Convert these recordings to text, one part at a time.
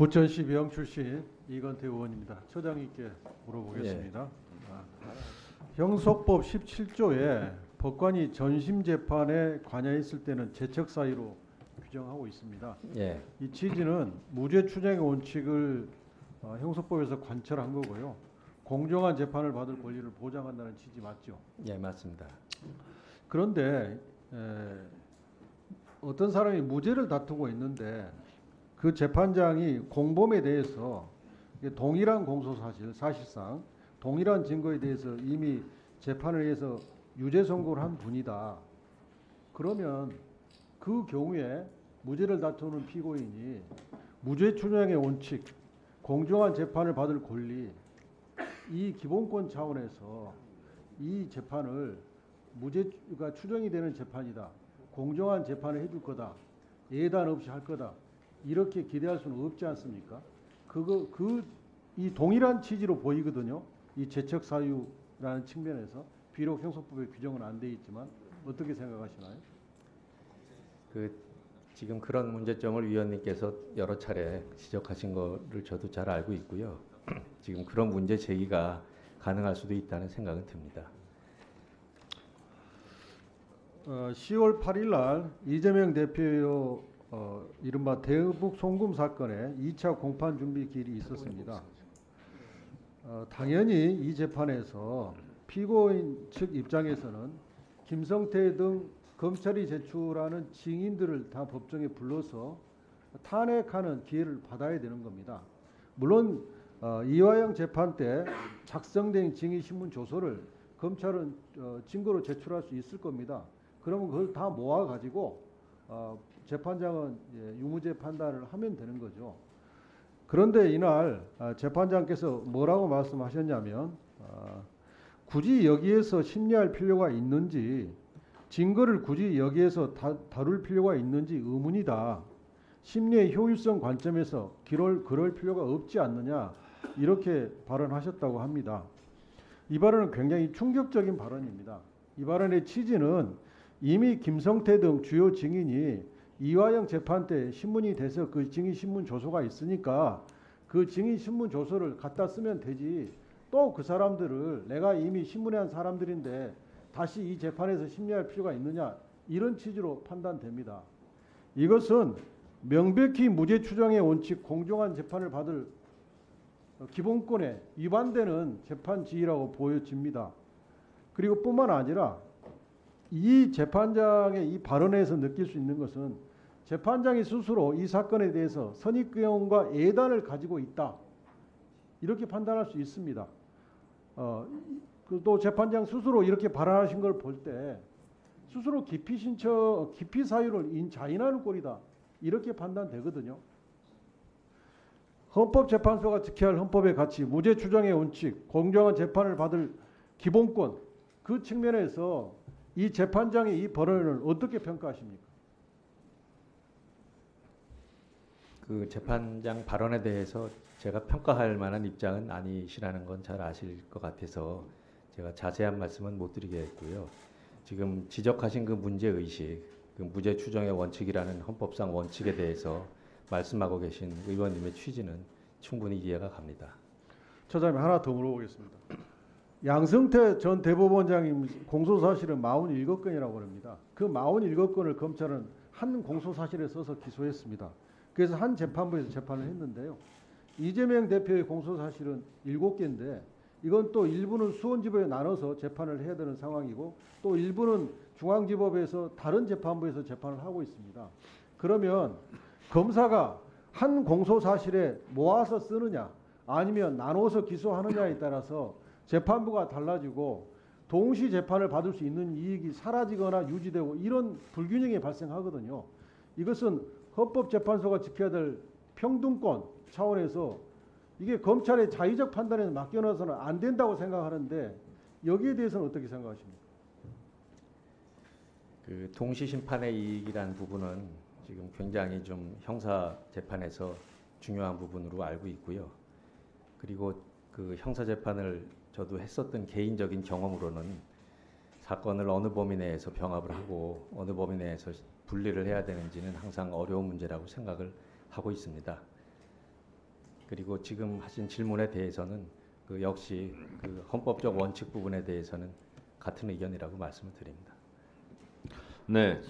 부천시 병 출신 이건태 의원입니다. 처장님께 물어보겠습니다. 형소법 17조에 법관이 전심 재판에 관여했을 때는 재척 사유로 규정하고 있습니다. 예. 이 취지는 무죄 추정의 원칙을 형소법에서 관철한 거고요. 공정한 재판을 받을 권리를 보장한다는 취지 맞죠? 예, 맞습니다. 그런데 어떤 사람이 무죄를 다투고 있는데 그 재판장이 공범에 대해서 동일한 공소사실, 사실상 동일한 증거에 대해서 이미 재판을 해서 유죄 선고를 한 분이다. 그러면 그 경우에 무죄를 다투는 피고인이 무죄 추정의 원칙, 공정한 재판을 받을 권리, 이 기본권 차원에서 이 재판을 무죄가 추정이 되는 재판이다. 공정한 재판을 해줄 거다. 예단 없이 할 거다. 이렇게 기대할 수는 없지 않습니까? 이 동일한 취지로 보이거든요. 이 재척 사유라는 측면에서 비록 형소법에 규정은 안 돼 있지만 어떻게 생각하시나요? 지금 그런 문제점을 위원님께서 여러 차례 지적하신 거를 저도 잘 알고 있고요. 지금 그런 문제 제기가 가능할 수도 있다는 생각은 듭니다. 10월 8일 날 이재명 대표의 이른바 대북 송금 사건에 2차 공판 준비 기일이 있었습니다. 당연히 이 재판에서 피고인 측 입장에서는 김성태 등 검찰이 제출하는 증인들을 다 법정에 불러서 탄핵하는 기회를 받아야 되는 겁니다. 물론 이화영 재판 때 작성된 증인신문 조서를 검찰은 증거로 제출할 수 있을 겁니다. 그러면 그걸 다 모아가지고 재판장은 유무죄 판단을 하면 되는 거죠. 그런데 이날 재판장께서 뭐라고 말씀하셨냐면 굳이 여기에서 심리할 필요가 있는지, 증거를 굳이 여기에서 다룰 필요가 있는지 의문이다. 심리의 효율성 관점에서 그럴 필요가 없지 않느냐, 이렇게 발언하셨다고 합니다. 이 발언은 굉장히 충격적인 발언입니다. 이 발언의 취지는 이미 김성태 등 주요 증인이 이화영 재판 때 신문이 돼서 그 증인 신문 조서가 있으니까 그 증인 신문 조서를 갖다 쓰면 되지, 또 그 사람들을 내가 이미 신문에 한 사람들인데 다시 이 재판에서 심리할 필요가 있느냐, 이런 취지로 판단됩니다. 이것은 명백히 무죄 추정의 원칙, 공정한 재판을 받을 기본권에 위반되는 재판 지휘라고 보여집니다. 그리고 뿐만 아니라 이 재판장의 이 발언에서 느낄 수 있는 것은 재판장이 스스로 이 사건에 대해서 선입견과 예단을 가지고 있다, 이렇게 판단할 수 있습니다. 또 재판장 스스로 이렇게 발언하신 걸 볼 때 스스로 기피 사유를 자인하는 꼴이다, 이렇게 판단되거든요. 헌법재판소가 지켜야 할 헌법의 가치, 무죄 추정의 원칙, 공정한 재판을 받을 기본권, 그 측면에서 이 재판장의 이 발언을 어떻게 평가하십니까? 그 재판장 발언에 대해서 제가 평가할 만한 입장은 아니시라는 건 잘 아실 것 같아서 제가 자세한 말씀은 못 드리겠고요. 지금 지적하신 그 문제의식, 그 무죄 추정의 원칙이라는 헌법상 원칙에 대해서 말씀하고 계신 의원님의 취지는 충분히 이해가 갑니다. 처장님, 하나 더 물어보겠습니다. 양승태 전 대법원장님 공소사실은 47건이라고 합니다. 그 47건을 검찰은 한 공소사실에 써서 기소했습니다. 그래서 한 재판부에서 재판을 했는데요. 이재명 대표의 공소사실은 7개인데 이건 또 일부는 수원지법에 나눠서 재판을 해야 되는 상황이고 또 일부는 중앙지법에서 다른 재판부에서 재판을 하고 있습니다. 그러면 검사가 한 공소사실에 모아서 쓰느냐 아니면 나눠서 기소하느냐에 따라서 재판부가 달라지고 동시 재판을 받을 수 있는 이익이 사라지거나 유지되고 이런 불균형이 발생하거든요. 이것은 헌법재판소가 지켜야 될 평등권 차원에서 이게 검찰의 자의적 판단에 맡겨놔서는 안 된다고 생각하는데 여기에 대해서는 어떻게 생각하십니까? 그 동시 심판의 이익이라는 부분은 지금 굉장히 좀 형사 재판에서 중요한 부분으로 알고 있고요. 그리고 그 형사 재판을 저도 했었던 개인적인 경험으로는 사건을 어느 범위 내에서 병합을 하고 어느 범위 내에서 분리를 해야 되는지는 항상 어려운 문제라고 생각을 하고 있습니다. 그리고 지금 하신 질문에 대해서는 그 역시 그 헌법적 원칙 부분에 대해서는 같은 의견이라고 말씀을 드립니다. 네,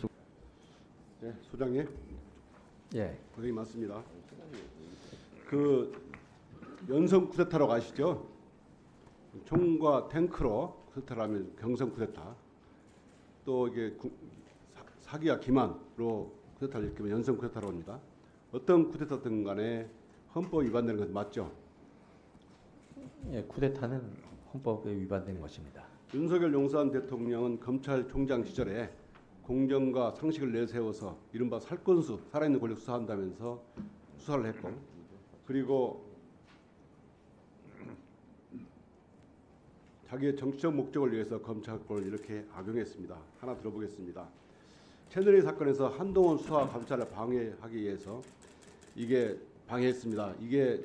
네, 소장님 예, 고생이 많습니다. 그 연성 쿠데타라고 아시죠? 총과 탱크로 쿠데타를 하면 경성 쿠데타. 또 이게 사기와 기만으로 쿠데타를 일으키면 연성 쿠데타라고 합니다. 어떤 쿠데타든 간에 헌법 위반되는 것은 맞죠? 예, 쿠데타는 헌법에 위반된 것입니다. 윤석열 용산 대통령은 검찰총장 시절에 공정과 상식을 내세워서 이른바 살건수, 살아있는 권력 수사한다면서 수사를 했고, 그리고 자기의 정치적 목적을 위해서 검찰권을 이렇게 악용했습니다. 하나 들어보겠습니다. 채널A 사건에서 한동훈 수사 감찰을 방해하기 위해서 이게 방해했습니다. 이게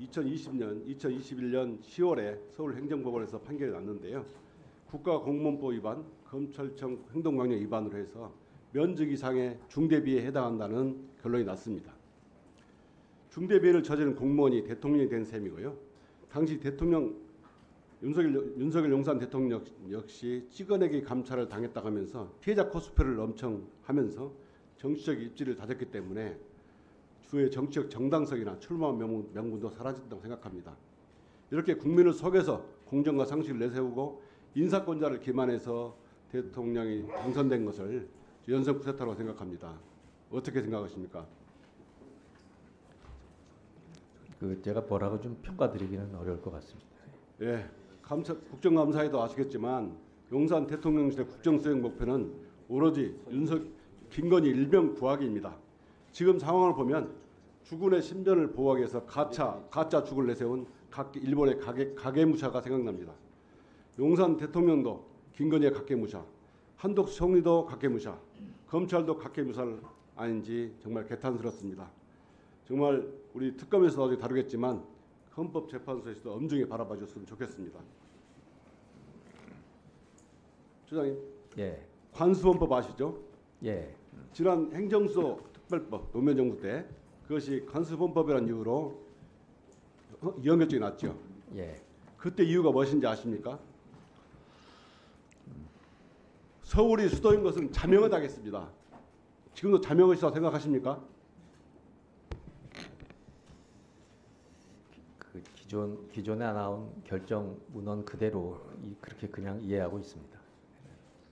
2021년 10월에 서울행정법원에서 판결이 났는데요. 국가공무원법 위반, 검찰청 행동강령 위반으로 해서 면직 이상의 중대비에 해당한다는 결론이 났습니다. 중대비해를 저지른 공무원이 대통령이 된 셈이고요. 당시 대통령 윤석열 용산 대통령 역시 찍어내기 감찰을 당했다고 하면서 피해자 코스프레를 엄청 하면서 정치적 입지를 다졌기 때문에 주의 정치적 정당성이나 출마 명분도 사라졌다고 생각합니다. 이렇게 국민을 속여서 공정과 상식을 내세우고 인사권자를 기만해서 대통령이 당선된 것을 연성 쿠데타라고 생각합니다. 어떻게 생각하십니까? 그 제가 뭐라고 좀 평가드리기는 어려울 것 같습니다. 예, 국정감사에도 아시겠지만 용산 대통령실의 국정수행 목표는 오로지 김건희 일병 구하기입니다. 지금 상황을 보면 주군의 신변을 보호하기 위해서 가짜 죽을 내세운 일본의 가계무샤가 생각납니다. 용산 대통령도 김건희의 가계무샤, 한덕수 총리도 가계무샤, 검찰도 가계무샤를 아닌지 정말 개탄스럽습니다. 정말 우리 특검에서 나중에 다루겠지만 헌법재판소에서도 엄중히 바라봐 줬으면 좋겠습니다. 소장님, 예, 관수범법 아시죠? 예, 지난 행정소 특별법 노무현 정부 때 그것이 관수범법이라는 이유로 이혼 결정이 났죠. 예. 그때 이유가 무엇인지 아십니까? 서울이 수도인 것은 자명을 당했습니다. 지금도 자명의시라고 생각하십니까? 그 기존에 나온 결정 문헌 그대로 그렇게 그냥 이해하고 있습니다.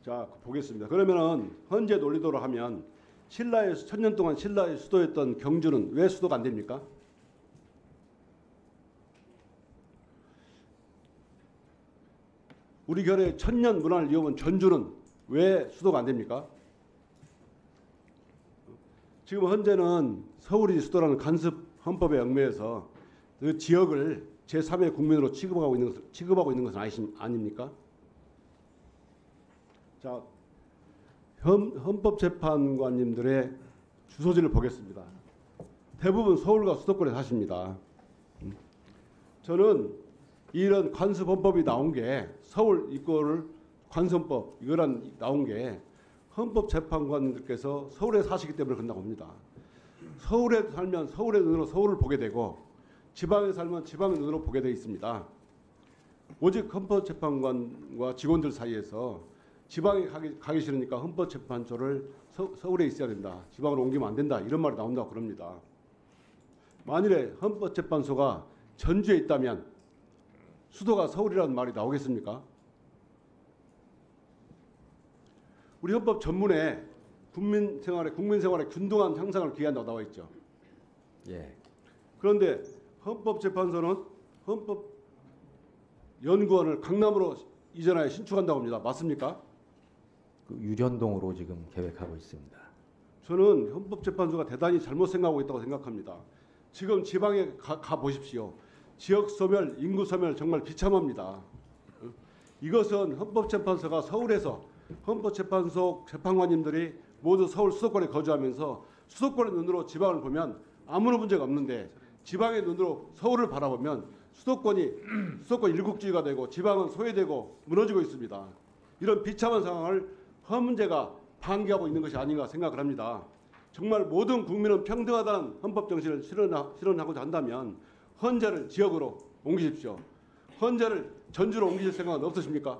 자, 보겠습니다. 그러면은 현재 논리도로 하면 천년 동안 신라의 수도였던 경주는 왜 수도가 안 됩니까? 우리 결의 천년 문화를 이어온 전주는 왜 수도가 안 됩니까? 지금 현재는 서울이 수도라는 간섭 헌법에 얽매여서 그 지역을 제3의 국민으로 취급하고 있는 것은 아닙니까? 자, 헌법재판관님들의 주소지를 보겠습니다. 대부분 서울과 수도권에 사십니다. 저는 이런 관습헌법이 나온 게 서울 입구를 관습헌법 이거란 나온 게 헌법재판관님들께서 서울에 사시기 때문에 그런다고 봅니다. 서울에 살면 서울의 눈으로 서울을 보게 되고 지방에 살면 지방의 눈으로 보게 되어 있습니다. 오직 헌법재판관과 직원들 사이에서 지방에 가기 싫으니까 헌법재판소를 서울에 있어야 된다. 지방으로 옮기면 안 된다. 이런 말이 나온다고 그럽니다. 만일에 헌법재판소가 전주에 있다면 수도가 서울이라는 말이 나오겠습니까? 우리 헌법 전문에 국민 생활의 균등한 향상을 기한다고 나와 있죠. 예, 그런데 헌법재판소는 헌법연구원을 강남으로 이전하여 신축한다고 합니다. 맞습니까? 그 유련동으로 지금 계획하고 있습니다. 저는 헌법재판소가 대단히 잘못 생각하고 있다고 생각합니다. 지금 지방에 가 보십시오. 지역 소멸, 인구 소멸 정말 비참합니다. 이것은 헌법재판소가 서울에서 헌법재판소 재판관님들이 모두 서울 수도권에 거주하면서 수도권의 눈으로 지방을 보면 아무런 문제가 없는데 지방의 눈으로 서울을 바라보면 수도권 일국주의가 되고 지방은 소외되고 무너지고 있습니다. 이런 비참한 상황을 헌문제가 방기하고 있는 것이 아닌가 생각을 합니다. 정말 모든 국민은 평등하다는 헌법 정신을 실현하고자 한다면 헌재를 지역으로 옮기십시오. 헌재를 전주로 옮기실 생각은 없으십니까?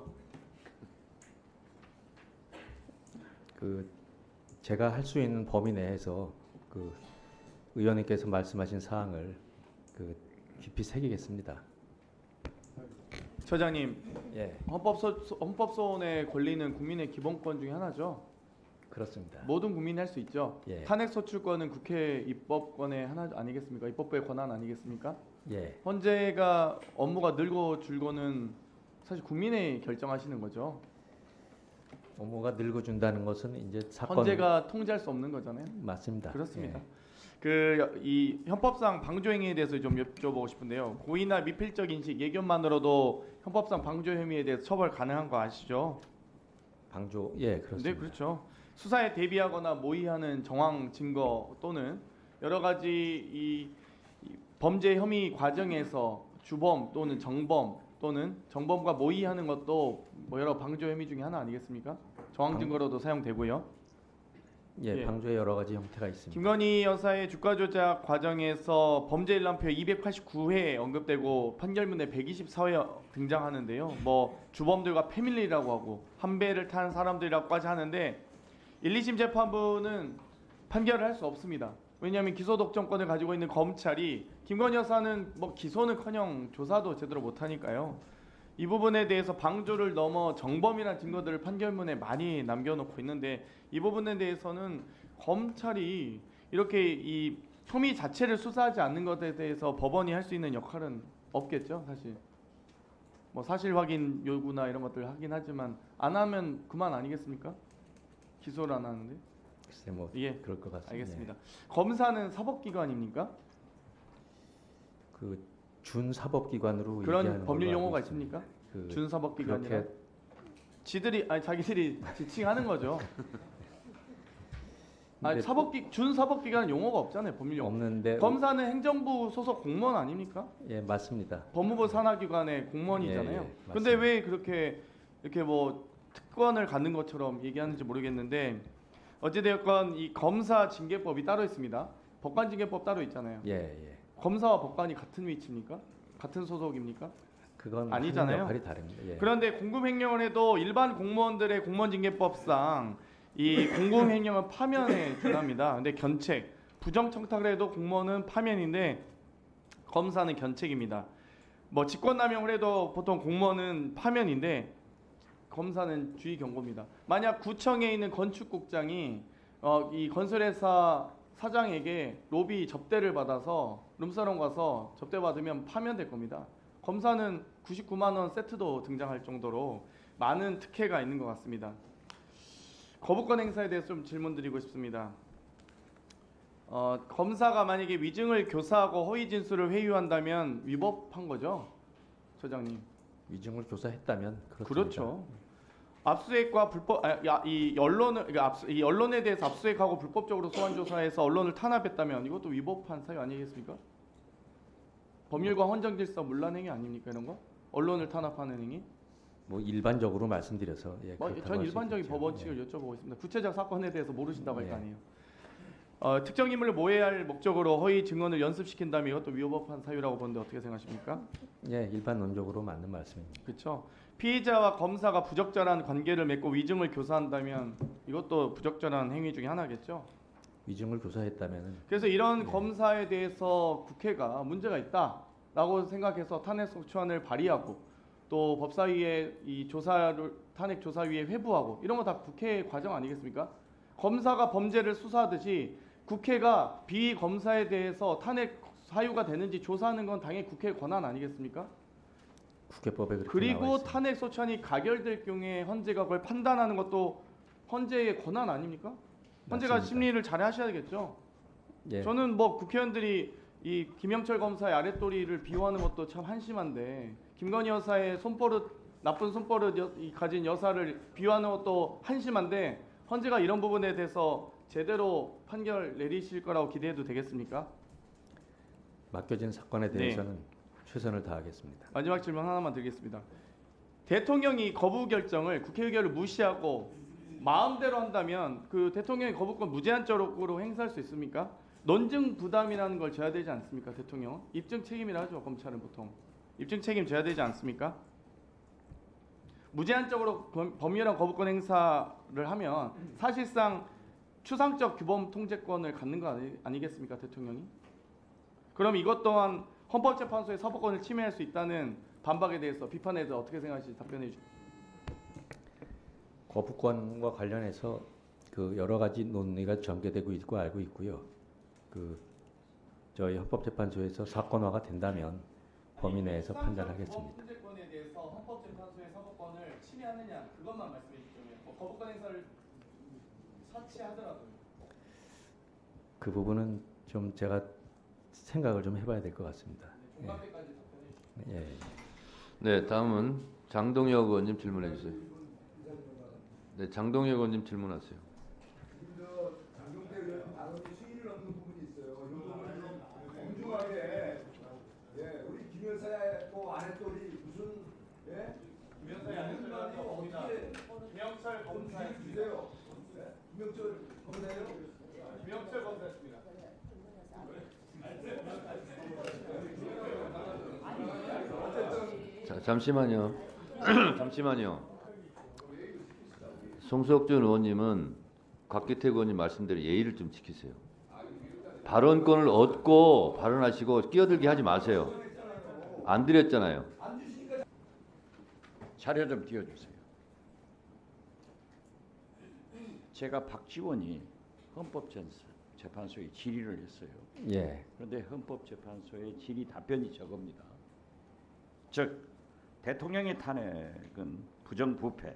그 제가 할 수 있는 범위 내에서 그 의원님께서 말씀하신 사항을 그 깊이 새기겠습니다. 처장님, 예, 헌법소원에 권리는 국민의 기본권 중에 하나죠. 그렇습니다. 모든 국민이 할 수 있죠. 예. 탄핵소추권은 국회 입법권의 하나 아니겠습니까? 입법부의 권한 아니겠습니까? 예, 헌재가 업무가 늘고 줄고는 사실 국민이 결정하시는 거죠. 업무가 늙어준다는 것은 이제 사건 헌재가 통제할 수 없는 거잖아요. 맞습니다. 그렇습니다. 예. 이 헌법상 방조행위에 대해서 좀 여쭤보고 싶은데요. 고의나 미필적 인식, 예견만으로도 헌법상 방조 혐의에 대해서 처벌 가능한 거 아시죠? 방조, 예, 그렇습니다. 네, 그렇죠. 수사에 대비하거나 모의하는 정황 증거 또는 여러 가지 이 범죄 혐의 과정에서 주범 또는 정범 또는 정범과 모의하는 것도 뭐 여러 방조 혐의 중에 하나 아니겠습니까? 정황 증거로도 사용되고요. 예, 예. 방조의 여러 가지 형태가 있습니다. 김건희 여사의 주가 조작 과정에서 범죄 일람표 289회 언급되고 판결문에 124회 등장하는데요. 뭐 주범들과 패밀리라고 하고 한 배를 탄 사람들이라고까지 하는데 1, 2심 재판부는 판결을 할 수 없습니다. 왜냐하면 기소 독점권을 가지고 있는 검찰이 김건희 여사는 뭐 기소는커녕 조사도 제대로 못하니까요. 이 부분에 대해서 방조를 넘어 정범이라는 증거들을 판결문에 많이 남겨놓고 있는데 이 부분에 대해서는 검찰이 이렇게 이 혐의 자체를 수사하지 않는 것에 대해서 법원이 할 수 있는 역할은 없겠죠, 사실. 뭐 사실 확인 요구나 이런 것들 하긴 하지만 안 하면 그만 아니겠습니까? 기소를 안 하는데. 글쎄 뭐 예, 그럴 것 같습니다. 알겠습니다. 검사는 사법기관입니까? 그 준사법기관으로 그런 얘기하는 법률 걸로 알고 용어가 있습니다. 있습니까? 그 준사법기관이라. 그렇게 지들이 아니 자기들이 지칭하는 거죠. 아니 근데 준사법기관은 용어가 없잖아요, 법률 용어. 없는데 검사는 행정부 소속 공무원 아닙니까? 예, 맞습니다. 법무부 산하기관의 공무원이잖아요. 예, 예, 근데 맞습니다. 왜 그렇게 이렇게 뭐 특권을 갖는 것처럼 얘기하는지 모르겠는데 어찌되었건 이 검사 징계법이 따로 있습니다. 법관 징계법 따로 있잖아요. 예, 예. 검사와 법관이 같은 위치입니까? 같은 소속입니까? 그건 아니잖아요. 하는 역할이 다릅니다. 예. 그런데 공금횡령을 해도 일반 공무원들의 공무원징계법상 이 공금횡령은 파면에 준합니다. 근데 견책, 부정청탁을 해도 공무원은 파면인데 검사는 견책입니다. 뭐 직권남용을 해도 보통 공무원은 파면인데 검사는 주의 경고입니다. 만약 구청에 있는 건축국장이 이 건설회사 사장에게 로비 접대를 받아서 룸사롱 가서 접대 받으면 파면될 겁니다. 검사는 99만 원 세트도 등장할 정도로 많은 특혜가 있는 것 같습니다. 거부권 행사에 대해서 좀 질문드리고 싶습니다. 검사가 만약에 위증을 교사하고 허위 진술을 회유한다면 위법한 거죠, 처장님? 위증을 교사했다면 그렇습니다. 그렇죠. 압수수색과 이 언론을 이 언론에 대해서 압수수색하고 불법적으로 소환 조사해서 언론을 탄압했다면 이것도 위법한 사유 아니겠습니까? 법률과 헌정 질서 문란 행위 아닙니까 이런 거? 언론을 탄압하는 행위? 뭐 일반적으로 말씀드려서 예, 뭐, 그렇다고 전 할수 일반적인 있겠죠. 법원칙을 예. 여쭤보고 있습니다. 구체적 사건에 대해서 모르신다고 할 거 예. 아니에요. 특정 인물을 모해할 목적으로 허위 증언을 연습시킨다면 이것도 위법한 사유라고 보는데 어떻게 생각하십니까? 예, 일반론적으로 맞는 말씀입니다. 그렇죠. 피의자와 검사가 부적절한 관계를 맺고 위증을 교사한다면 이것도 부적절한 행위 중에 하나겠죠. 위증을 교사했다면은 그래서 이런 검사에 대해서 국회가 문제가 있다라고 생각해서 탄핵소추안을 발의하고 또 법사위에 이 조사를 탄핵 조사위에 회부하고 이런 거 다 국회 과정 아니겠습니까? 검사가 범죄를 수사하듯이 국회가 비검사에 대해서 탄핵 사유가 되는지 조사하는 건 당연히 국회 권한 아니겠습니까? 국회법에 그렇게 나와 그리고 있습니다. 탄핵 소추안이 가결될 경우에 헌재가 그걸 판단하는 것도 헌재의 권한 아닙니까? 헌재가 맞습니다. 심리를 잘 하셔야겠죠. 예, 저는 뭐 국회의원들이 이 김영철 검사의 아랫도리를 비호하는 것도 참 한심한데 김건희 여사의 나쁜 손버릇 가진 여사를 비호하는 것도 한심한데 헌재가 이런 부분에 대해서 제대로 판결 내리실 거라고 기대해도 되겠습니까? 맡겨진 사건에 네. 대해서는 최선을 다하겠습니다. 마지막 질문 하나만 드리겠습니다. 대통령이 거부 결정을 국회 의결을 무시하고 마음대로 한다면 그 대통령의 거부권 무제한적으로 행사할 수 있습니까? 논증 부담이라는 걸 져야 되지 않습니까, 대통령? 입증 책임이라 하죠, 검찰은 보통. 입증 책임 져야 되지 않습니까? 무제한적으로 법률안 거부권 행사를 하면 사실상 추상적 규범 통제권을 갖는 거 아니겠습니까, 대통령이? 그럼 이것 또한 헌법재판소의 사법권을 침해할 수 있다는 반박에 대해서 비판에 대해서 어떻게 생각하시는지 답변해 주시죠. 거부권과 관련해서 그 여러 가지 논의가 전개되고 있고 알고 있고요. 그 저희 헌법재판소에서 사건화가 된다면 범위 내에서 판단하겠습니다. 규범 통제권에 대해서 헌법재판소의 사법권을 침해하느냐 그것만 말씀해 주시죠. 뭐 거부권 행사를 사치하더라도. 그 부분은 좀 제가 생각을 좀 해봐야 될 것 같습니다. 종합에까지 답변해 주시죠. 예. 네, 다음은 장동혁 의원님 질문해 주세요. 네, 장동혁 의원님 질문하세요. 장경태 의원 발언이 수위를 넘는 부분이 있어요. 이 부분을 좀 엄중하게, 예, 우리 김 여사의 또 아랫돌이 무슨, 예, 김 여사의 아랫돌이 어떻게 김영철 검사의 주세요? 예? 김영철 검사예요? 김영철 검사였습니다. 자, 잠시만요. 잠시만요. 송석준 의원님은 곽기태 의원님 말씀대로 예의를 좀 지키세요. 발언권을 얻고 발언하시고 끼어들게 하지 마세요. 안 드렸잖아요. 자료 좀 띄워주세요. 제가 박지원이 헌법재판소에 질의를 했어요. 예. 그런데 헌법재판소의 질의 답변이 저겁니다. 즉 대통령의 탄핵은 부정부패,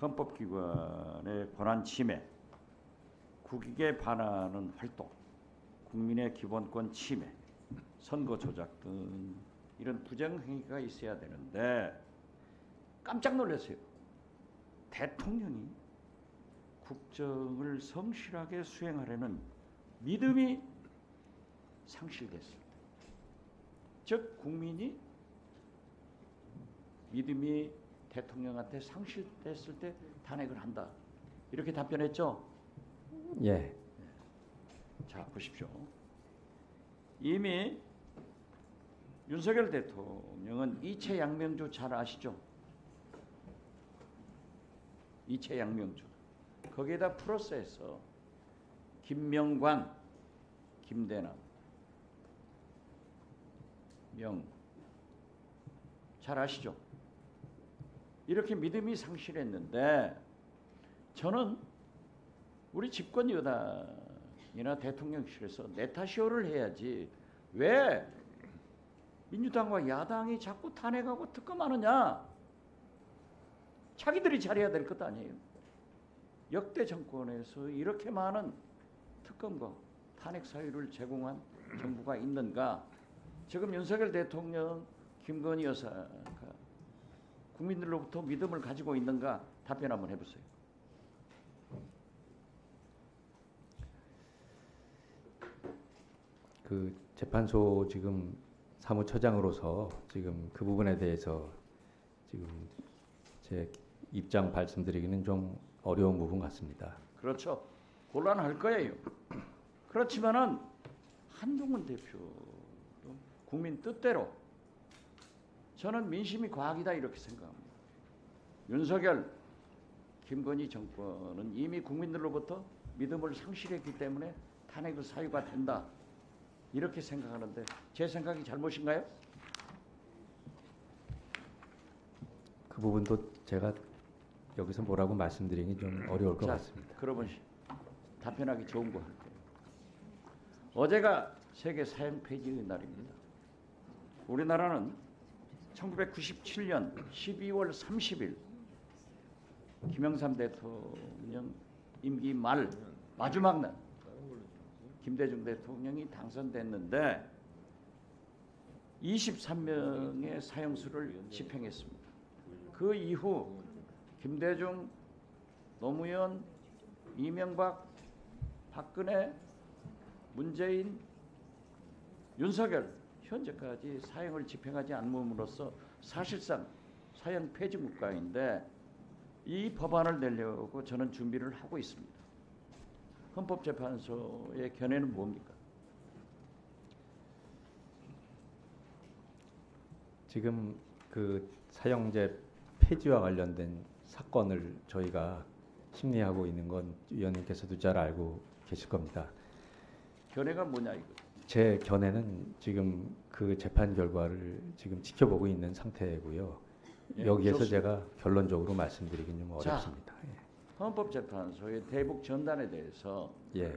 헌법기관의 권한 침해, 국익에 반하는 활동, 국민의 기본권 침해, 선거 조작 등 이런 부정행위가 있어야 되는데 깜짝 놀랐어요. 대통령이 국정을 성실하게 수행하려는 믿음이 상실됐을 때, 즉 국민이 믿음이 대통령한테 상실됐을 때 탄핵을 한다. 이렇게 답변했죠. 예. 자, 보십시오. 이미 윤석열 대통령은 이채 양명주 잘 아시죠? 이채 양명주. 거기에다 플러스해서 김명관, 김대남, 명 잘 아시죠? 이렇게 믿음이 상실했는데 저는 우리 집권 여당이나 대통령실에서 내타시오를 해야지 왜 민주당과 야당이 자꾸 탄핵하고 특검하느냐? 자기들이 잘해야 될 것 아니에요. 역대 정권에서 이렇게 많은 특검과 탄핵 사유를 제공한 정부가 있는가? 지금 윤석열 대통령, 김건희 여사가 국민들로부터 믿음을 가지고 있는가? 답변 한번 해보세요. 그 재판소 지금 사무처장으로서 지금 그 부분에 대해서 지금 제 입장 말씀드리기는 좀 어려운 부분 같습니다. 그렇죠. 곤란할 거예요. 그렇지만은 한동훈 대표 국민 뜻대로 저는 민심이 과학이다 이렇게 생각합니다. 윤석열, 김건희 정권은 이미 국민들로부터 믿음을 상실했기 때문에 탄핵의 사유가 된다 이렇게 생각하는데 제 생각이 잘못인가요? 그 부분도 제가 여기서 뭐라고 말씀드리기 좀 어려울 것 자, 같습니다. 그러면 답변하기 좋은 거 할게요. 어제가 세계 사형 폐지의 날입니다. 우리나라는 1997년 12월 30일 김영삼 대통령 임기 말 마지막 날 김대중 대통령이 당선됐는데 23명의 사형수를 집행했습니다. 그 이후 김대중, 노무현, 이명박, 박근혜, 문재인, 윤석열 현재까지 사형을 집행하지 않음으로써 사실상 사형 폐지 국가인데 이 법안을 내려고 저는 준비를 하고 있습니다. 헌법재판소의 견해는 뭡니까? 지금 그 사형제 폐지와 관련된 사건을 저희가 심리하고 있는 건 위원님께서도 잘 알고 계실 겁니다. 견해가 뭐냐 이거? 제 견해는 지금 그 재판 결과를 지금 지켜보고 있는 상태고요. 예, 여기에서 좋습니다. 제가 결론적으로 말씀드리긴 좀 자. 어렵습니다. 헌법재판소의 대북 전단에 대해서 예.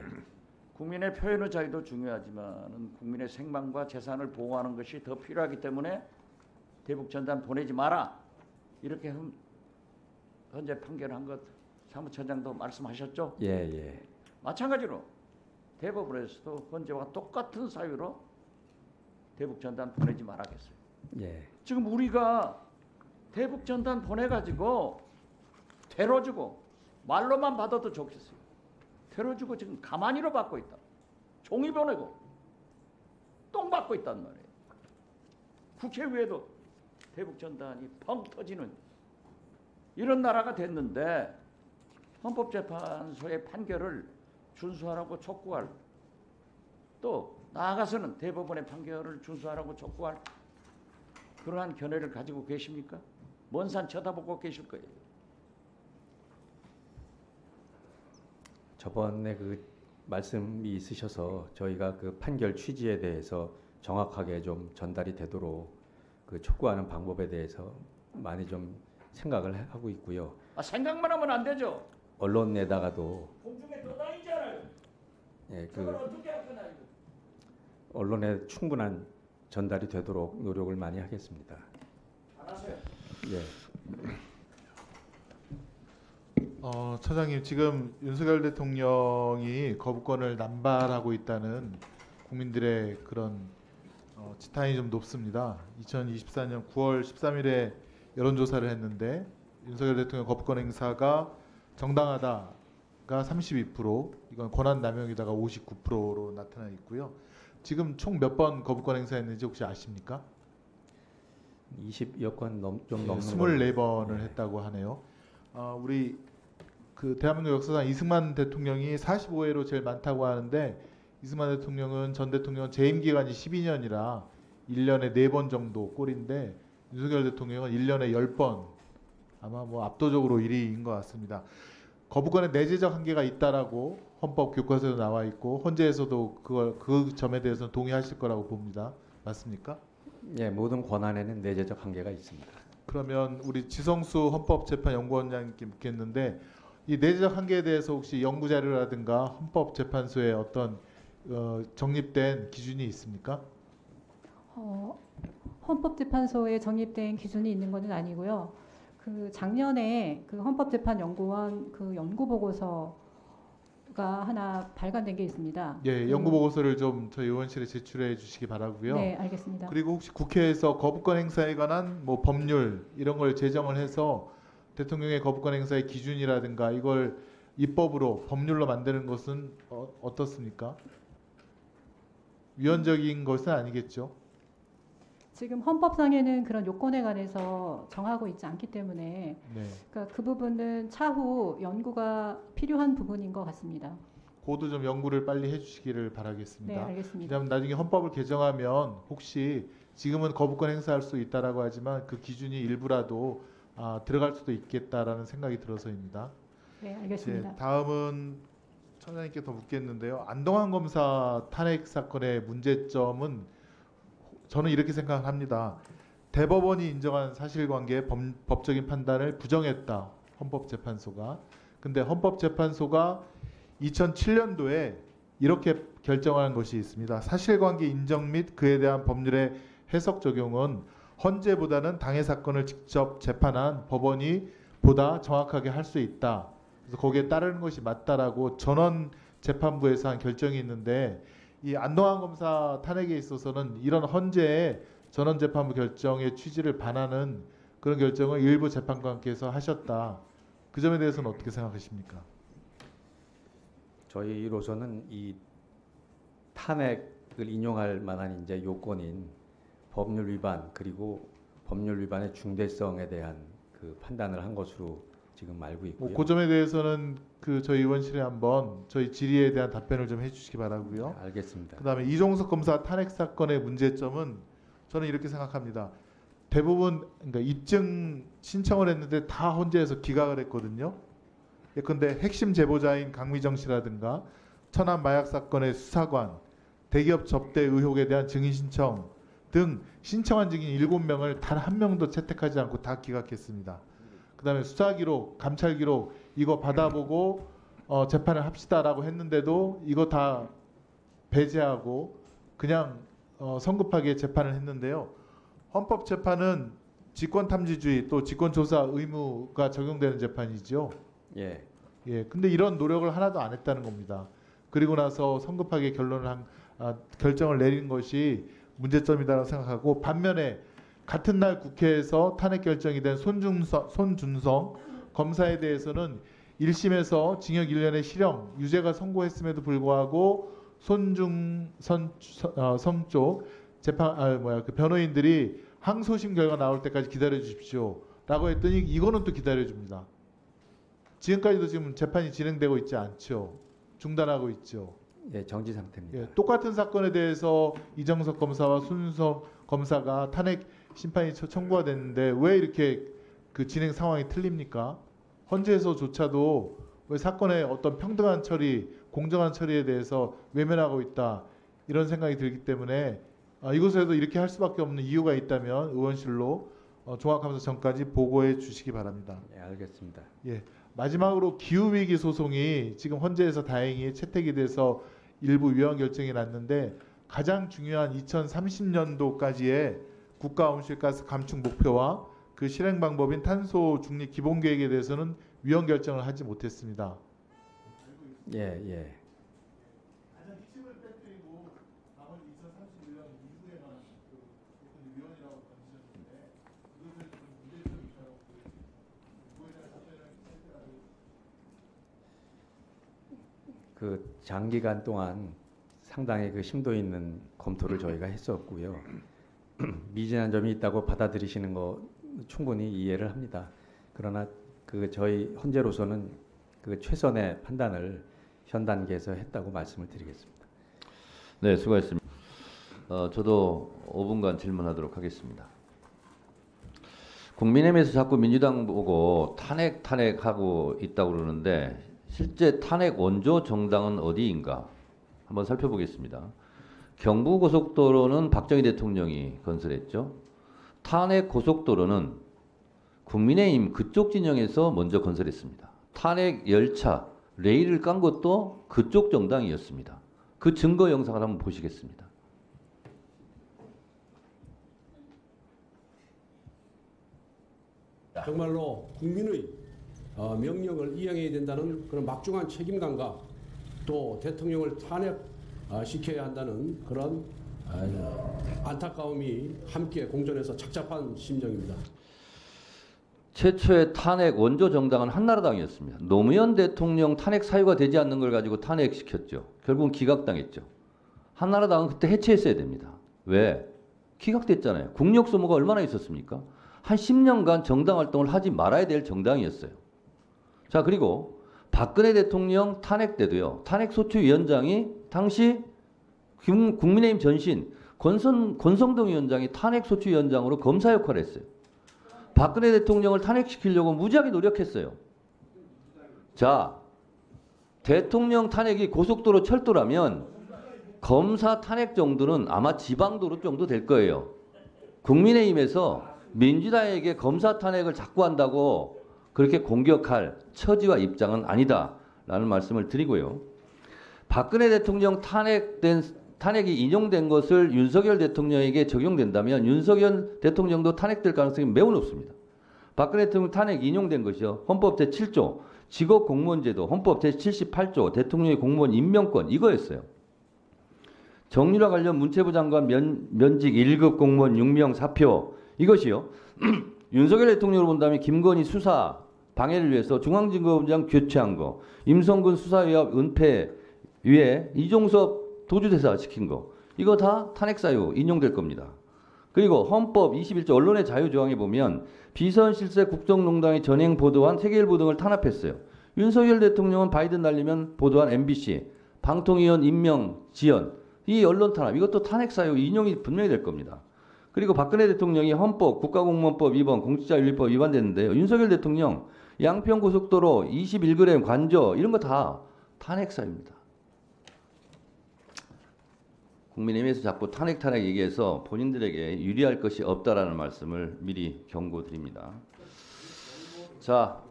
국민의 표현의 자유도 중요하지만 국민의 생명과 재산을 보호하는 것이 더 필요하기 때문에 대북 전단 보내지 마라 이렇게 현재 판결한 것 사무처장도 말씀하셨죠? 예, 예. 마찬가지로 대법원에서도 현재와 똑같은 사유로 대북 전단 보내지 말라겠어요. 예. 지금 우리가 대북 전단 보내가지고 테러주고 말로만 받아도 좋겠어요. 테러주고 지금 가만히로 받고 있다. 종이 보내고 똥 받고 있단 말이에요. 국회의회도 대북 전단이 펑 터지는 이런 나라가 됐는데 헌법재판소의 판결을 준수하라고 촉구할 또 나아가서는 대법원의 판결을 준수하라고 촉구할 그러한 견해를 가지고 계십니까? 먼 산 쳐다보고 계실 거예요. 저번에 그 말씀이 있으셔서 저희가 그 판결 취지에 대해서 정확하게 좀 전달이 되도록 그 촉구하는 방법에 대해서 많이 좀 생각을 하고 있고요. 생각만 하면 안 되죠. 언론에다가도 공중에 떠다니잖아요. 예, 그걸 그 어떻게 할 거냐 이거. 언론에 충분한 전달이 되도록 노력을 많이 하겠습니다. 알았어요. 예. 처장님 지금 윤석열 대통령이 거부권을 남발하고 있다는 국민들의 그런 지탄이 좀 높습니다. 2024년 9월 13일에 여론조사를 했는데 윤석열 대통령 거부권 행사가 정당하다가 32%, 이건 권한 남용이다가 59%로 나타나 있고요. 지금 총 몇 번 거부권 행사했는지 혹시 아십니까? 20여 건 좀 넘는 24번을 네. 했다고 하네요. 우리 그 대한민국 역사상 이승만 대통령이 45회로 제일 많다고 하는데 이승만 대통령은 전 대통령 재임 기간이 12년이라 1년에 4번 정도 꼴인데 윤석열 대통령은 1년에 10번 아마 뭐 압도적으로 1위인 것 같습니다. 거부권에 내재적 한계가 있다라고 헌법 교과서에 나와 있고 헌재에서도 그 점에 대해서는 동의하실 거라고 봅니다. 맞습니까? 예, 모든 권한에는 내재적 한계가 있습니다. 그러면 우리 지성수 헌법재판연구원장님께 묻겠는데 이 내재적 한계에 대해서 혹시 연구 자료라든가 헌법재판소에 어떤 정립된 기준이 있습니까? 헌법재판소에 정립된 기준이 있는 것은 아니고요. 그 작년에 그 헌법재판연구원 그 연구 보고서가 하나 발간된 게 있습니다. 예, 연구 보고서를 좀 저희 의원실에 제출해 주시기 바라고요. 네, 알겠습니다. 그리고 혹시 국회에서 거부권 행사에 관한 뭐 법률 이런 걸 제정을 해서 대통령의 거부권 행사의 기준이라든가 이걸 입법으로 법률로 만드는 것은 어떻습니까? 위헌적인 것은 아니겠죠? 지금 헌법상에는 그런 요건에 관해서 정하고 있지 않기 때문에 네. 그러니까 그 부분은 차후 연구가 필요한 부분인 것 같습니다. 그것도 좀 연구를 빨리 해주시기를 네, 바라겠습니다. 알겠습니다. 왜냐하면 나중에 헌법을 개정하면 혹시 지금은 거부권 행사할 수 있다라고 하지만 그 기준이 일부라도 들어갈 수도 있겠다라는 생각이 들어서입니다. 네, 알겠습니다. 다음은 청장님께 더 묻겠는데요. 안동환 검사 탄핵 사건의 문제점은 저는 이렇게 생각합니다. 대법원이 인정한 사실관계의 법적인 판단을 부정했다. 헌법재판소가. 근데 헌법재판소가 2007년도에 이렇게 결정한 것이 있습니다. 사실관계 인정 및 그에 대한 법률의 해석 적용은 헌재보다는 당해 사건을 직접 재판한 법원이 보다 정확하게 할 수 있다. 그래서 거기에 따르는 것이 맞다라고 전원 재판부에서 한 결정이 있는데 이 안동환 검사 탄핵에 있어서는 이런 헌재의 전원 재판부 결정의 취지를 반하는 그런 결정을 일부 재판관께서 하셨다. 그 점에 대해서는 어떻게 생각하십니까? 저희로서는 이 탄핵을 인용할 만한 이제 요건인 법률 위반 그리고 법률 위반의 중대성에 대한 그 판단을 한 것으로 지금 알고 있고요. 그 점에 대해서는 그 저희 의원실에 한번 저희 질의에 대한 답변을 좀 해주시기 바라고요. 알겠습니다. 그다음에 이종석 검사 탄핵 사건의 문제점은 저는 이렇게 생각합니다. 대부분 그러니까 입증 신청을 했는데 다 헌재에서 기각을 했거든요. 예컨대 핵심 제보자인 강미정 씨라든가 천안 마약 사건의 수사관, 대기업 접대 의혹에 대한 증인 신청 등 신청한 증인 7명을 단 한 명도 채택하지 않고 다 기각했습니다. 그다음에 수사 기록, 감찰 기록 이거 받아보고 재판을 합시다라고 했는데도 이거 다 배제하고 그냥 성급하게 재판을 했는데요. 헌법재판은 직권탐지주의 또 직권조사 의무가 적용되는 재판이죠. 예. 예, 근데 이런 노력을 하나도 안 했다는 겁니다. 그리고 나서 성급하게 결정을 내린 것이 문제점이라고 생각하고 반면에 같은 날 국회에서 탄핵 결정이 된 손준성 검사에 대해서는 1심에서 징역 1년의 실형 유죄가 선고했음에도 불구하고 손중성 쪽 그 변호인들이 항소심 결과 나올 때까지 기다려 주십시오라고 했더니 이거는 또 기다려 줍니다. 지금까지도 지금 재판이 진행되고 있지 않죠. 중단하고 있죠. 예, 정지 상태입니다. 예, 똑같은 사건에 대해서 이정석 검사와 손준성 검사가 탄핵 심판이 청구가 됐는데 왜 이렇게 그 진행 상황이 틀립니까? 헌재에서조차도 왜 사건의 어떤 평등한 처리, 공정한 처리에 대해서 외면하고 있다 이런 생각이 들기 때문에 이곳에도 이렇게 할 수밖에 없는 이유가 있다면 의원실로 종합감사청까지 보고해 주시기 바랍니다. 예, 알겠습니다. 예, 마지막으로 기후위기 소송이 지금 헌재에서 다행히 채택이 돼서 일부 위헌 결정이 났는데 가장 중요한 2030년도까지의 국가 온실가스 감축 목표와 그 실행 방법인 탄소 중립 기본 계획에 대해서는 위헌 결정을 하지 못했습니다. 예, 예. 가장 핵심을 빼뜨리고 나머지 2031년 이후에만 위헌이라고 던지셨는데 이것을 좀 문제점이 있다고 그 장기간 동안 상당히 그 심도 있는 검토를 저희가 했었고요. 미진한 점이 있다고 받아들이시는 거 충분히 이해를 합니다. 그러나 그 저희 헌재로서는 그 최선의 판단을 현 단계에서 했다고 말씀을 드리겠습니다. 네, 수고하셨습니다. 저도 5분간 질문하도록 하겠습니다. 국민의힘에서 자꾸 민주당 보고 탄핵하고 있다고 그러는데 실제 탄핵 원조 정당은 어디인가 한번 살펴보겠습니다. 경부고속도로는 박정희 대통령이 건설했죠. 탄핵 고속도로는 국민의힘 그쪽 진영에서 먼저 건설했습니다. 탄핵 열차, 레일을 깐 것도 그쪽 정당이었습니다. 그 증거 영상을 한번 보시겠습니다. 정말로 국민의 명령을 이행해야 된다는 그런 막중한 책임감과 또 대통령을 탄핵시켜야 한다는 그런 안타까움이 함께 공존해서 착잡한 심정입니다. 최초의 탄핵 원조 정당은 한나라당이었습니다. 노무현 대통령 탄핵 사유가 되지 않는 걸 가지고 탄핵시켰죠. 결국은 기각당했죠. 한나라당은 그때 해체했어야 됩니다. 왜? 기각됐잖아요. 국력 소모가 얼마나 있었습니까? 한 10년간 정당 활동을 하지 말아야 될 정당이었어요. 자, 그리고 박근혜 대통령 탄핵 때도요. 탄핵소추위원장이 당시 국민의힘 전신 권성동 위원장이 탄핵소추위원장으로 검사 역할을 했어요. 박근혜 대통령을 탄핵시키려고 무지하게 노력했어요. 자, 대통령 탄핵이 고속도로 철도라면 검사 탄핵 정도는 아마 지방도로 정도 될 거예요. 국민의힘에서 민주당에게 검사 탄핵을 자꾸 한다고 그렇게 공격할 처지와 입장은 아니다라는 말씀을 드리고요. 박근혜 대통령 탄핵이 인용된 것을 윤석열 대통령에게 적용된다면 윤석열 대통령도 탄핵될 가능성이 매우 높습니다. 박근혜 대통령 탄핵 인용된 것이요. 헌법 제7조 직업공무원제도, 헌법 제78조 대통령의 공무원 임명권 이거였어요. 정유라 관련 문체부 장관 면직 1급 공무원 6명 사표 이것이요. 윤석열 대통령으로 본다면 김건희 수사 방해를 위해서 중앙지검장 교체한 거, 임성근 수사위원 은폐 위에 이종섭 도주대사 시킨 거 이거 다 탄핵 사유 인용될 겁니다. 그리고 헌법 21조 언론의 자유 조항에 보면 비선 실세 국정농단의 전행 보도한 세계일보 등을 탄압했어요. 윤석열 대통령은 바이든 날리면 보도한 MBC, 방통위원 임명 지연, 이 언론 탄압, 이것도 탄핵 사유 인용이 분명히 될 겁니다. 그리고 박근혜 대통령이 헌법, 국가공무원법 위반, 공직자윤리법 위반됐는데요. 윤석열 대통령 양평고속도로 21g 관저 이런 거 다 탄핵 사유입니다. 국민의힘에서 자꾸 탄핵 얘기해서 본인들에게 유리할 것이 없다라는 말씀을 미리 경고드립니다. 자,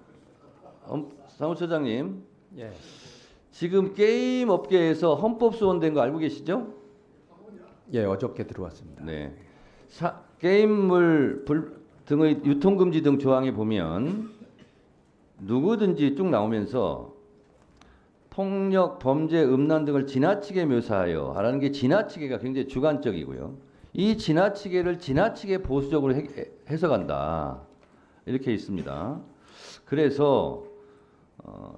사무처장님, 예. 지금 게임 업계에서 헌법 소원된 거 알고 계시죠? 예, 어저께 들어왔습니다. 네. 게임물 등의 유통금지 등 조항에 보면 누구든지 쭉 나오면서 폭력, 범죄, 음란 등을 지나치게 묘사하여 하라는 게 지나치게가 굉장히 주관적이고요. 이 지나치게를 지나치게 보수적으로 해석한다. 이렇게 있습니다. 그래서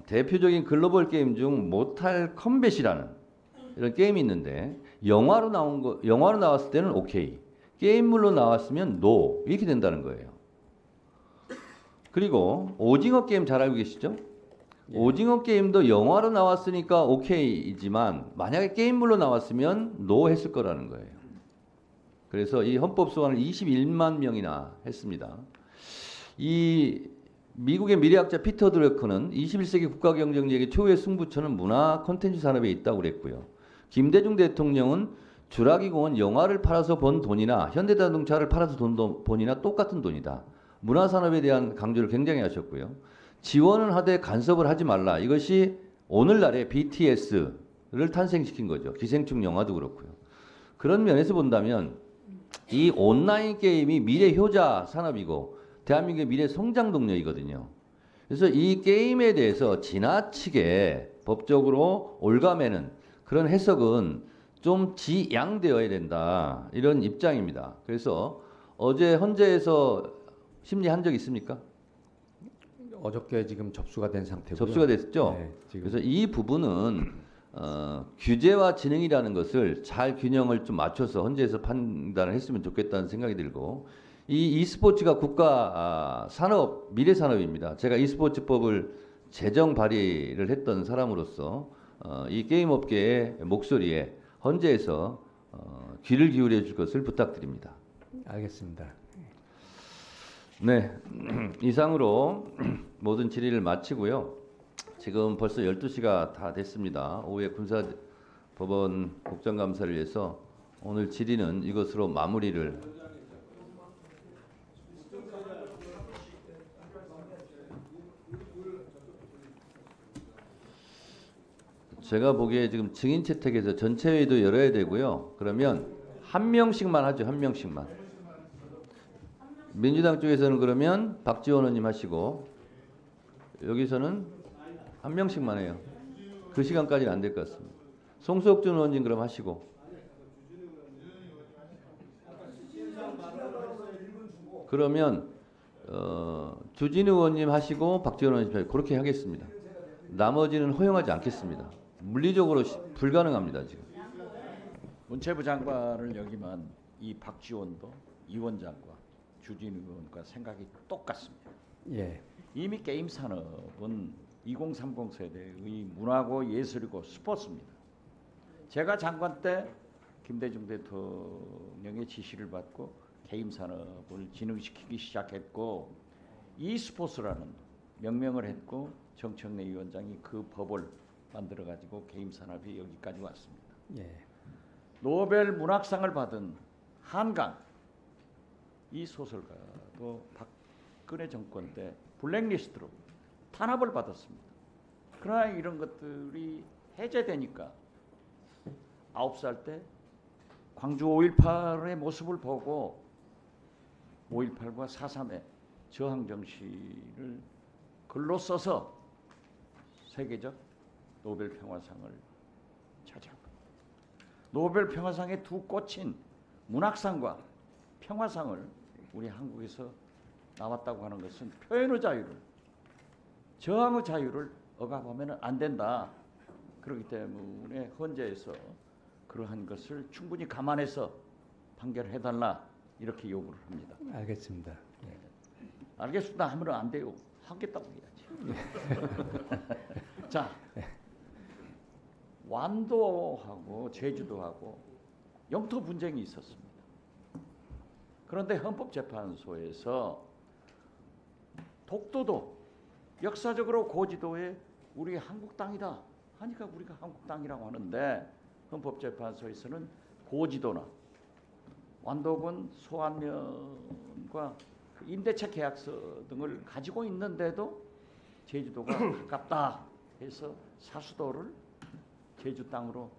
대표적인 글로벌 게임 중 모탈 컴뱃이라는 이런 게임이 있는데 영화로 나왔을 때는 오케이. 게임물로 나왔으면 노. 이렇게 된다는 거예요. 그리고 오징어 게임 잘 알고 계시죠? 예. 오징어 게임도 영화로 나왔으니까 오케이이지만 만약에 게임물로 나왔으면 노 했을 거라는 거예요. 그래서 이 헌법 소원을 21만 명이나 했습니다. 이 미국의 미래학자 피터 드러커는 21세기 국가경쟁력의 최후의 승부처는 문화 콘텐츠 산업에 있다고 그랬고요. 김대중 대통령은 주라기 공원 영화를 팔아서 번 돈이나 현대자동차를 팔아서 번 돈이나 똑같은 돈이다. 문화산업에 대한 강조를 굉장히 하셨고요. 지원은 하되 간섭을 하지 말라. 이것이 오늘날의 BTS를 탄생시킨 거죠. 기생충 영화도 그렇고요. 그런 면에서 본다면 이 온라인 게임이 미래 효자 산업이고 대한민국의 미래 성장 동력이거든요. 그래서 이 게임에 대해서 지나치게 법적으로 올가매는 그런 해석은 좀 지양되어야 된다. 이런 입장입니다. 그래서 어제 헌재에서 심리한 적 있습니까? 어저께 지금 접수가 된 상태고요. 접수가 됐죠. 네, 지금. 그래서 이 부분은 규제와 진흥이라는 것을 잘 균형을 좀 맞춰서 헌재에서 판단을 했으면 좋겠다는 생각이 들고 이 e스포츠가 국가 산업 미래 산업입니다. 제가 e스포츠법을 제정 발의를 했던 사람으로서 이 게임 업계의 목소리에 헌재에서 귀를 기울여 줄 것을 부탁드립니다. 알겠습니다. 네, 이상으로 모든 질의를 마치고요. 지금 벌써 12시가 다 됐습니다. 오후에 군사법원 국정감사를 위해서 오늘 질의는 이것으로 마무리를 제가 보기에 지금 증인 채택해서 전체 회의도 열어야 되고요. 그러면 한 명씩만 하죠. 한 명씩만. 민주당 쪽에서는 그러면 박지원 의원님 하시고 여기서는 한 명씩만 해요. 그 시간까지는 안 될 것 같습니다. 송석준 의원님 그럼 하시고 그러면 주진우 의원님 하시고 박지원 의원님 하시고 그렇게 하겠습니다. 나머지는 허용하지 않겠습니다. 물리적으로 불가능합니다. 지금. 문체부 장관을 여기면 이 박지원도 이 원장과 주진우 의원과 생각이 똑같습니다. 예. 이미 게임 산업은 2030 세대의 문화고 예술이고 스포츠입니다. 제가 장관 때 김대중 대통령의 지시를 받고 게임 산업을 진흥시키기 시작했고 e스포츠라는 명명을 했고 정청래 위원장이 그 법을 만들어 가지고 게임 산업이 여기까지 왔습니다. 예. 노벨 문학상을 받은 한강 이 소설가도 박근혜 정권 때 블랙리스트로 탄압을 받았습니다. 그러나 이런 것들이 해제되니까 9살 때 광주 5.18의 모습을 보고 5.18과 4.3의 저항 정신을 글로 써서 세계적 노벨 평화상을 차지한 겁니다. 노벨 평화상에 두 꽂힌 문학상과 평화상을 우리 한국에서 나왔다고 하는 것은 표현의 자유를 저항의 자유를 억압하면 안 된다. 그렇기 때문에 헌재에서 그러한 것을 충분히 감안해서 판결해달라 이렇게 요구를 합니다. 알겠습니다. 예. 알겠습니다 하면 안 돼요. 하겠다고 해야지. 자, 완도하고 제주도하고 영토 분쟁이 있었습니다. 그런데 헌법재판소에서 독도도 역사적으로 고지도에 우리 한국 땅이다 하니까 우리가 한국 땅이라고 하는데 헌법재판소에서는 고지도나 완도군 소환면과 그 임대차 계약서 등을 가지고 있는데도 제주도가 가깝다 해서 사수도를 제주 땅으로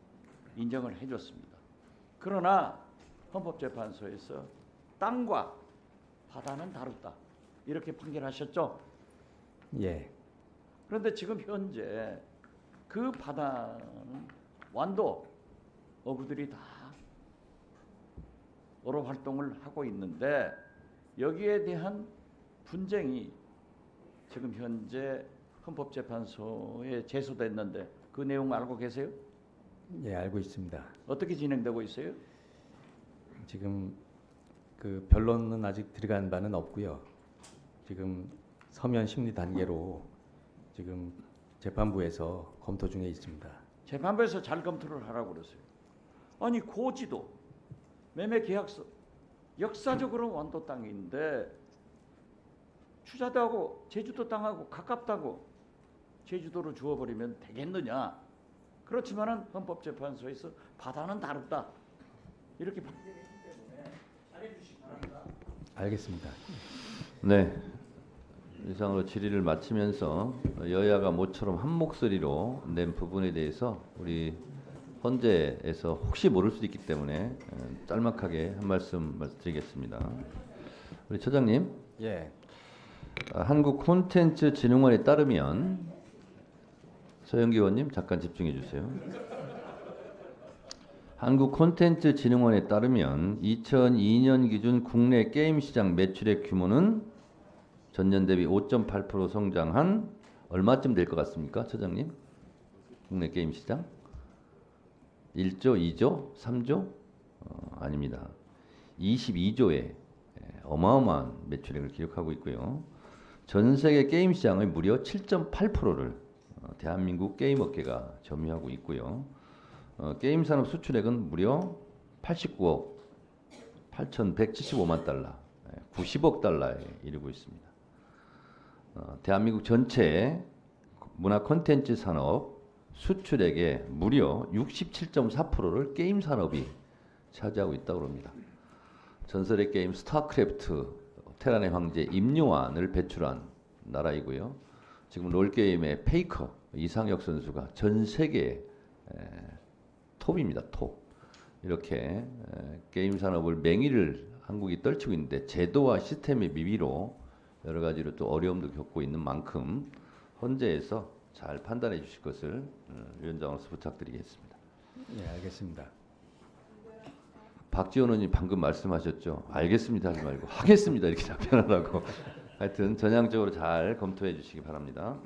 인정을 해줬습니다. 그러나 헌법재판소에서 땅과 바다는 다르다 이렇게 판결하셨죠. 예. 그런데 지금 현재 그 바다는 완도 어부들이 다 어로 활동을 하고 있는데 여기에 대한 분쟁이 지금 현재 헌법재판소에 제소됐는데 그 내용 알고 계세요? 예, 알고 있습니다. 어떻게 진행되고 있어요? 지금 그 변론은 아직 들어간 바는 없고요. 지금 서면 심리 단계로 지금 재판부에서 검토 중에 있습니다. 재판부에서 잘 검토를 하라고 그랬어요. 아니 고지도 매매 계약서 역사적으로 완도 땅인데 추자도하고 제주도 땅하고 가깝다고 제주도로 주어버리면 되겠느냐? 그렇지만은 헌법재판소에서 바다는 다르다 이렇게 판결했기 때문에 잘해주시기 바랍니다. 알겠습니다. 네. 이상으로 질의를 마치면서 여야가 모처럼 한 목소리로 낸 부분에 대해서 우리 헌재에서 혹시 모를 수도 있기 때문에 짤막하게 한 말씀 드리겠습니다. 우리 처장님, 예. 한국콘텐츠진흥원에 따르면 서영기 의원님 잠깐 집중해 주세요. 한국콘텐츠진흥원에 따르면 2002년 기준 국내 게임 시장 매출액 규모는 전년 대비 5.8% 성장한 얼마쯤 될 것 같습니까, 처장님? 국내 게임 시장? 1조, 2조, 3조? 아닙니다. 22조의 어마어마한 매출액을 기록하고 있고요. 전 세계 게임 시장의 무려 7.8%를 대한민국 게임 업계가 점유하고 있고요. 게임 산업 수출액은 무려 89억 8,175만 달러, 90억 달러에 이르고 있습니다. 대한민국 전체 문화 콘텐츠 산업 수출액의 무려 67.4%를 게임 산업이 차지하고 있다고 합니다. 전설의 게임 스타크래프트, 테란의 황제 임요한을 배출한 나라이고요. 지금 롤게임의 페이커 이상혁 선수가 전 세계 톱입니다. 톱. 이렇게 게임 산업을 맹위를 한국이 떨치고 있는데 제도와 시스템의 미비로 여러 가지로 또 어려움도 겪고 있는 만큼 헌재에서 잘 판단해 주실 것을 위원장으로서 부탁드리겠습니다. 예, 알겠습니다. 박지원 의원님 방금 말씀하셨죠. 알겠습니다 하지 말고 하겠습니다 이렇게 답변하라고. 하여튼 전향적으로 잘 검토해 주시기 바랍니다.